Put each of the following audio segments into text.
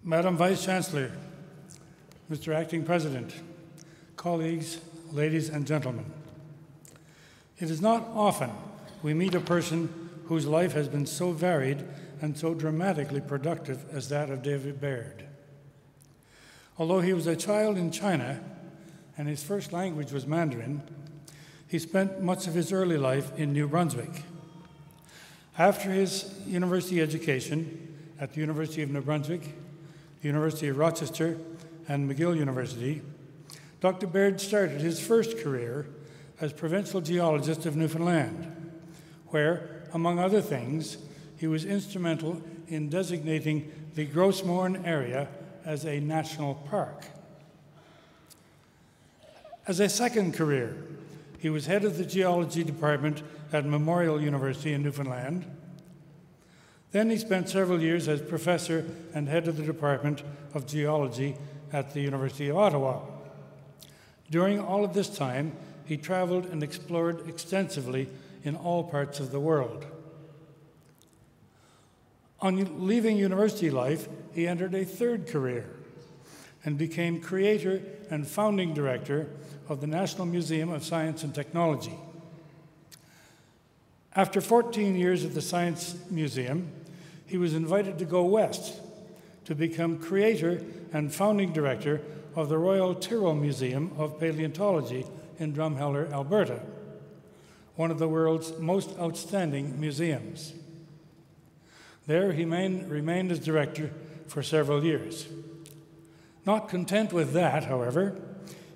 Madam Vice Chancellor, Mr. Acting President, colleagues, ladies and gentlemen, it is not often we meet a person whose life has been so varied and so dramatically productive as that of David Baird. Although he was a child in China and his first language was Mandarin, he spent much of his early life in New Brunswick. After his university education at the University of New Brunswick, the University of Rochester, and McGill University, Dr. Baird started his first career as provincial geologist of Newfoundland, where, among other things, he was instrumental in designating the Gros Morne area as a national park. As a second career, he was head of the geology department at Memorial University in Newfoundland. Then he spent several years as professor and head of the Department of Geology at the University of Ottawa. During all of this time, he traveled and explored extensively in all parts of the world. On leaving university life, he entered a third career and became creator and founding director of the National Museum of Science and Technology. After 14 years at the Science Museum, he was invited to go west to become creator and founding director of the Royal Tyrrell Museum of Paleontology in Drumheller, Alberta, one of the world's most outstanding museums. There he remained as director for several years. Not content with that, however,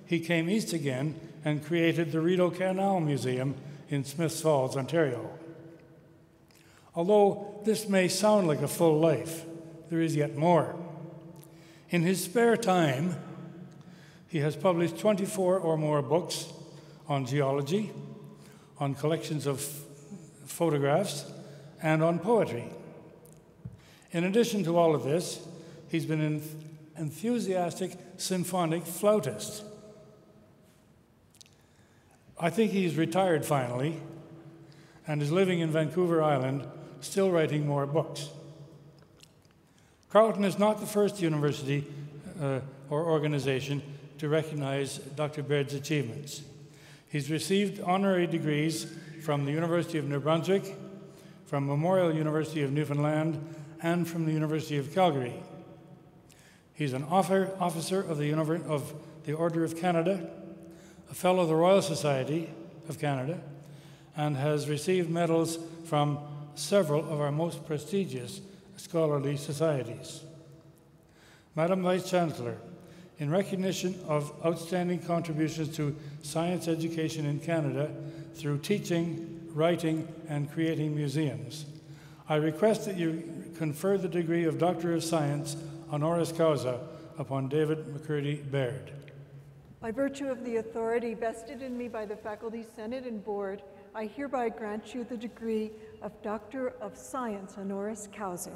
he came east again and created the Rideau Canal Museum in Smiths Falls, Ontario. Although this may sound like a full life, there is yet more. In his spare time, he has published 24 or more books on geology, on collections of photographs, and on poetry. In addition to all of this, he's been an enthusiastic symphonic flautist. I think he's retired finally and is living in Vancouver Island, still writing more books. Carleton is not the first university or organization to recognize Dr. Baird's achievements. He's received honorary degrees from the University of New Brunswick, from Memorial University of Newfoundland, and from the University of Calgary. He's an officer of the Order of Canada, a Fellow of the Royal Society of Canada, and has received medals from several of our most prestigious scholarly societies. Madam Vice Chancellor, in recognition of outstanding contributions to science education in Canada through teaching, writing, and creating museums, I request that you confer the degree of Doctor of Science honoris causa upon David McCurdy Baird. By virtue of the authority vested in me by the Faculty Senate and Board, I hereby grant you the degree of Doctor of Science honoris causa.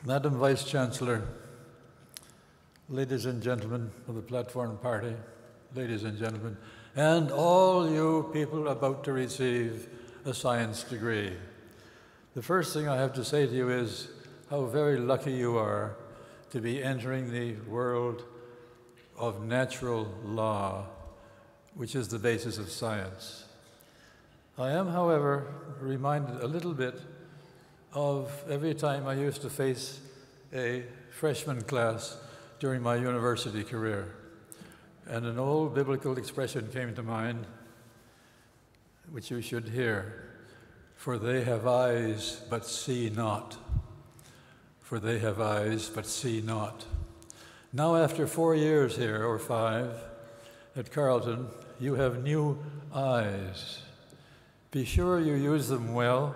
Madam Vice Chancellor, ladies and gentlemen of the platform party, ladies and gentlemen, and all you people about to receive a science degree. The first thing I have to say to you is how very lucky you are to be entering the world of natural law, which is the basis of science. I am, however, reminded a little bit of every time I used to face a freshman class during my university career. And an old biblical expression came to mind, which you should hear. For they have eyes, but see not. For they have eyes, but see not. Now, after 4 years here, or 5, at Carleton, you have new eyes. Be sure you use them well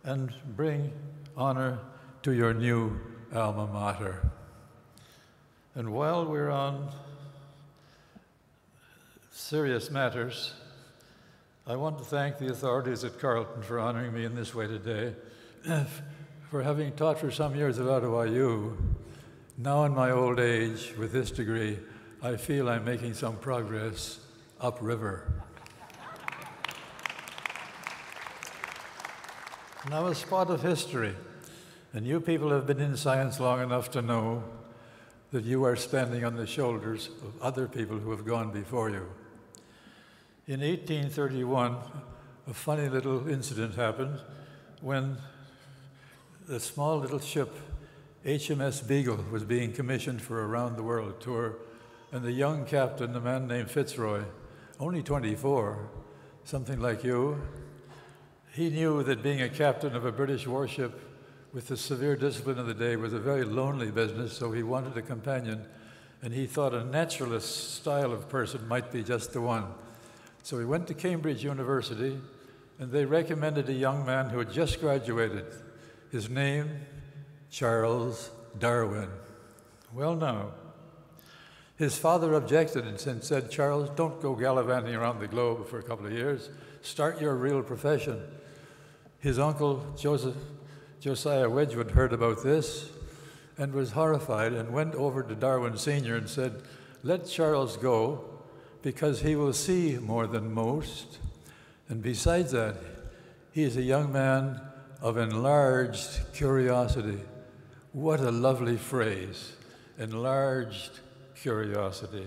and bring honor to your new alma mater. And while we're on serious matters, I want to thank the authorities at Carleton for honoring me in this way today. For having taught for some years at Ottawa U, now in my old age with this degree, I feel I'm making some progress upriver. Now, a spot of history, and you people have been in science long enough to know that you are standing on the shoulders of other people who have gone before you. In 1831, a funny little incident happened when the small little ship HMS Beagle was being commissioned for a round-the-world tour, and the young captain, a man named Fitzroy, only 24, something like you, he knew that being a captain of a British warship with the severe discipline of the day was a very lonely business, so he wanted a companion, and he thought a naturalist style of person might be just the one. So he went to Cambridge University, and they recommended a young man who had just graduated. His name, Charles Darwin. Well, now, his father objected and said, Charles, don't go gallivanting around the globe for a couple of years. Start your real profession. His uncle, Josiah Wedgwood, heard about this and was horrified and went over to Darwin Sr. and said, let Charles go because he will see more than most. And besides that, he is a young man of enlarged curiosity. What a lovely phrase, enlarged curiosity.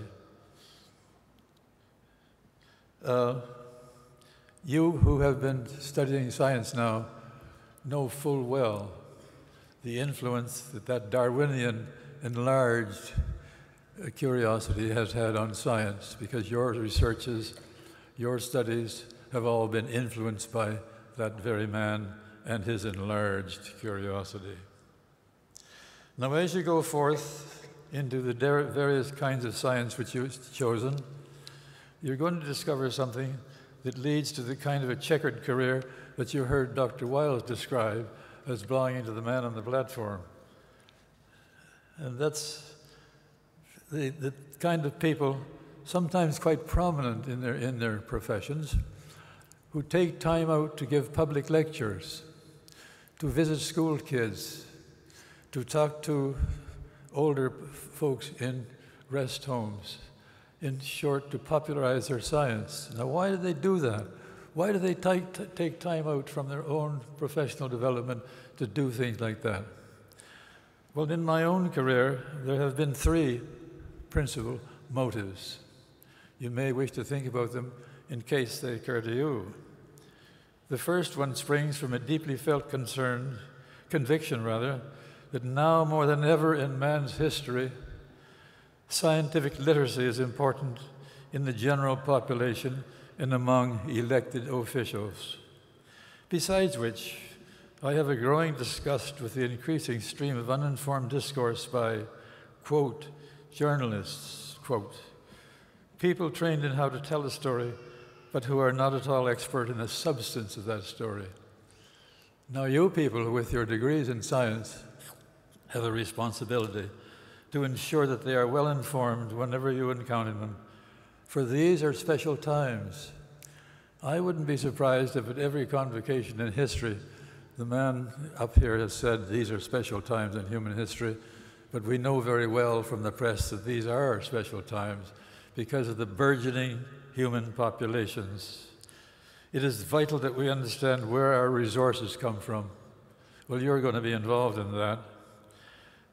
You who have been studying science now know full well the influence that Darwinian enlarged curiosity has had on science, because your researches, your studies have all been influenced by that very man and his enlarged curiosity. Now, as you go forth into the various kinds of science which you've chosen, you're going to discover something that leads to the kind of a checkered career that you heard Dr. Wiles describe as belonging to the man on the platform. And that's the kind of people, sometimes quite prominent in their professions, who take time out to give public lectures, to visit school kids, to talk to older folks in rest homes, in short, to popularize their science. Now, why do they do that? Why do they take time out from their own professional development to do things like that? Well, in my own career, there have been three principal motives. You may wish to think about them in case they occur to you. The first one springs from a deeply felt conviction, that now more than ever in man's history, scientific literacy is important in the general population and among elected officials. Besides which, I have a growing disgust with the increasing stream of uninformed discourse by, quote, journalists, quote, people trained in how to tell a story, but who are not at all expert in the substance of that story. Now, you people with your degrees in science have a responsibility to ensure that they are well informed whenever you encounter them, for these are special times. I wouldn't be surprised if at every convocation in history, the man up here has said these are special times in human history, but we know very well from the press that these are special times because of the burgeoning human populations. It is vital that we understand where our resources come from. Well, you're going to be involved in that.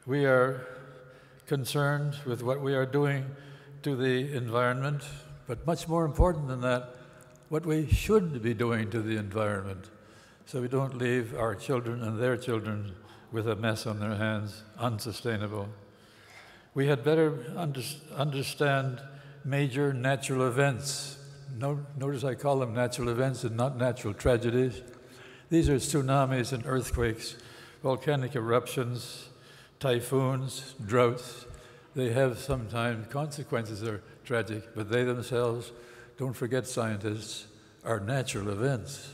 We are concerned with what we are doing to the environment, but much more important than that, what we should be doing to the environment, so we don't leave our children and their children with a mess on their hands, unsustainable. We had better understand major natural events. Notice I call them natural events and not natural tragedies. These are tsunamis and earthquakes, volcanic eruptions, typhoons, droughts. They have sometimes consequences that are tragic, but they themselves, don't forget scientists, are natural events.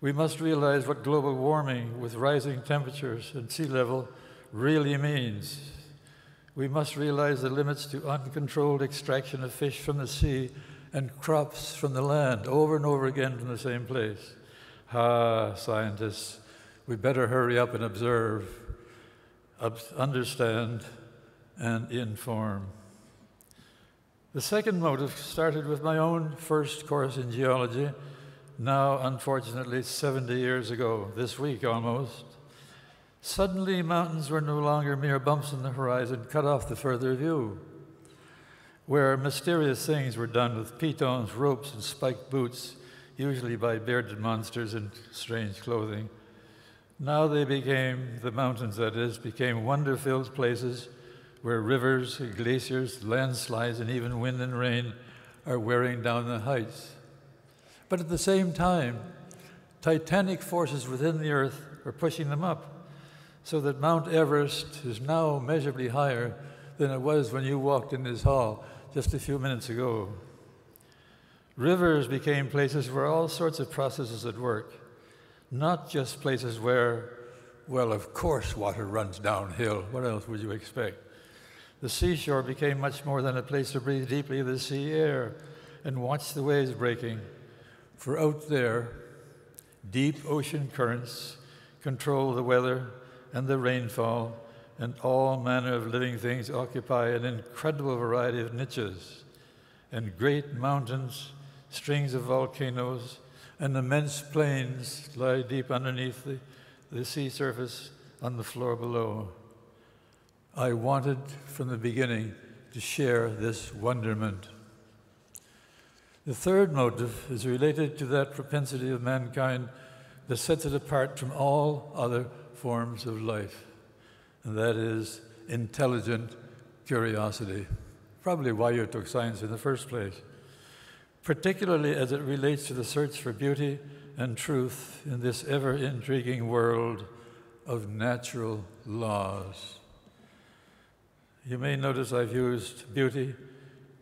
We must realize what global warming with rising temperatures and sea level really means. We must realize the limits to uncontrolled extraction of fish from the sea and crops from the land over and over again from the same place. Scientists, we better hurry up and observe, understand, and inform. The second motive started with my own first course in geology, now unfortunately 70 years ago, this week almost. Suddenly, mountains were no longer mere bumps in the horizon, cut off the further view. Where mysterious things were done with pitons, ropes, and spiked boots, usually by bearded monsters in strange clothing, now they became, the mountains that is, became wonder-filled places where rivers, glaciers, landslides, and even wind and rain are wearing down the heights. But at the same time, titanic forces within the earth are pushing them up, so that Mount Everest is now measurably higher than it was when you walked in this hall just a few minutes ago. Rivers became places where all sorts of processes at work, not just places where, well, of course water runs downhill. What else would you expect? The seashore became much more than a place to breathe deeply the sea air and watch the waves breaking. For out there, deep ocean currents control the weather and the rainfall, and all manner of living things occupy an incredible variety of niches. And great mountains, strings of volcanoes, and immense plains lie deep underneath the sea surface on the floor below. I wanted from the beginning to share this wonderment. The third motive is related to that propensity of mankind that sets it apart from all other forms of life, and that is intelligent curiosity. Probably why you took science in the first place, particularly as it relates to the search for beauty and truth in this ever-intriguing world of natural laws. You may notice I've used beauty,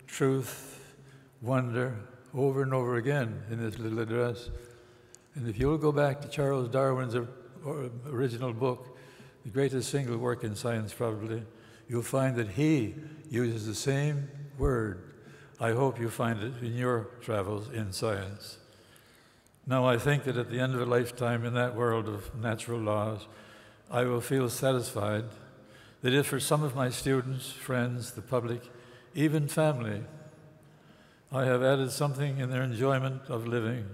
truth, wonder over and over again in this little address. And if you'll go back to Charles Darwin's original book, the greatest single work in science probably, you'll find that he uses the same word. I hope you find it in your travels in science. Now, I think that at the end of a lifetime in that world of natural laws, I will feel satisfied that if for some of my students, friends, the public, even family, I have added something in their enjoyment of living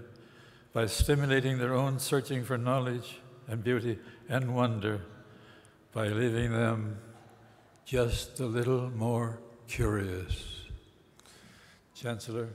by stimulating their own searching for knowledge and beauty and wonder, by leaving them just a little more curious. Chancellor,